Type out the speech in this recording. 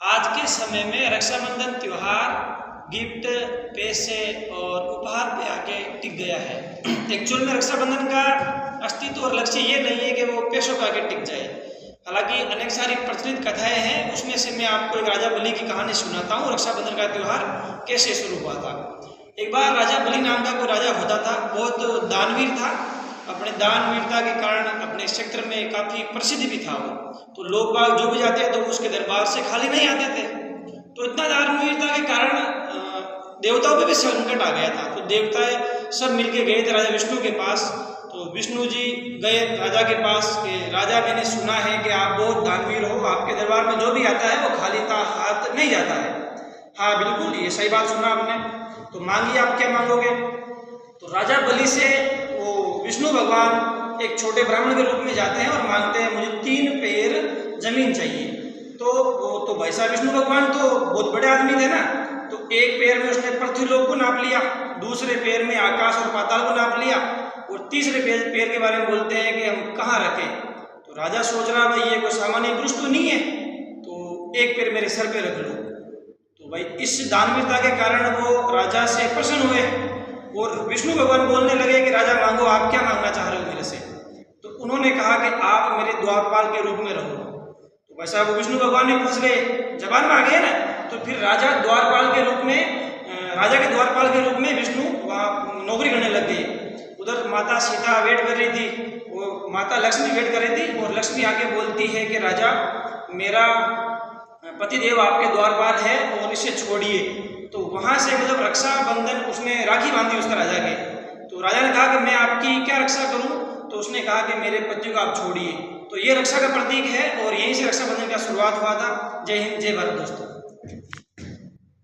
आज के समय में रक्षाबंधन त्योहार गिफ्ट, पैसे और उपहार पे आके टिक गया है। एक्चुअल में रक्षाबंधन का अस्तित्व और लक्ष्य ये नहीं है कि वो पैसों पे आके टिक जाए। हालांकि अनेक सारी प्रचलित कथाएं हैं, उसमें से मैं आपको एक राजा बलि की कहानी सुनाता हूँ। रक्षाबंधन का त्यौहार कैसे शुरू हुआ था। एक बार राजा बलि नाम का कोई राजा होता था, बहुत दानवीर था। अपने दानवीरता के कारण अपने क्षेत्र में काफ़ी प्रसिद्ध भी था वो। तो लोग बाग जो भी जाते तो उसके दरबार से खाली नहीं आते थे। तो इतना दानवीरता के कारण देवताओं पे भी संकट आ गया था। तो देवता सब मिलके गए थे राजा विष्णु के पास। तो विष्णु जी गए राजा के पास कि राजा, मैंने सुना है कि आप बहुत दानवीर हो, आपके दरबार में जो भी आता है वो खाली हाथ नहीं जाता है। हाँ बिल्कुल, ये सही बात सुना आपने। तो मांगिए, आप क्या मांगोगे। तो राजा बलि से वो विष्णु भगवान एक छोटे ब्राह्मण के रूप में जाते हैं और मांगते हैं, मुझे 3 पैर जमीन चाहिए। तो वो तो भाई साहब विष्णु भगवान तो बहुत बड़े आदमी थे ना। तो एक पैर में उसने पृथ्वीलोक को नाप लिया, दूसरे पैर में आकाश और पाताल को नाप लिया, और तीसरे पैर के बारे में बोलते हैं कि हम कहाँ रखें। तो राजा सोच रहा, भाई ये कोई सामान्य पुरुष तो नहीं है, तो एक पैर मेरे सर पे रख लो। तो भाई इस दानवीरता के कारण वो राजा से प्रसन्न हुए और विष्णु भगवान बोलने लगे कि राजा मांगो, आप क्या मांगना चाह रहे हो मेरे से। तो उन्होंने कहा कि आप मेरे द्वारपाल के रूप में रहो। तो वैसा वो विष्णु भगवान ने फंस गए, जबान में आ गए ना। तो फिर राजा के द्वारपाल के रूप में विष्णु वहाँ नौकरी करने लग गए। उधर माता सीता वेट कर रही थी, वो माता लक्ष्मी वेट कर रही थी, और लक्ष्मी आके बोलती है कि राजा, मेरा पतिदेव आपके द्वारपाल है और इसे छोड़िए। तो वहाँ से मतलब रक्षाबंधन, उसने राखी बांधी उसका राजा के। तो राजा ने कहा कि मैं आपकी क्या रक्षा करूँ। तो उसने कहा कि मेरे पति को आप छोड़िए। तो ये रक्षा का प्रतीक है और यहीं से रक्षाबंधन का शुरुआत हुआ था। जय हिंद, जय भारत दोस्तों।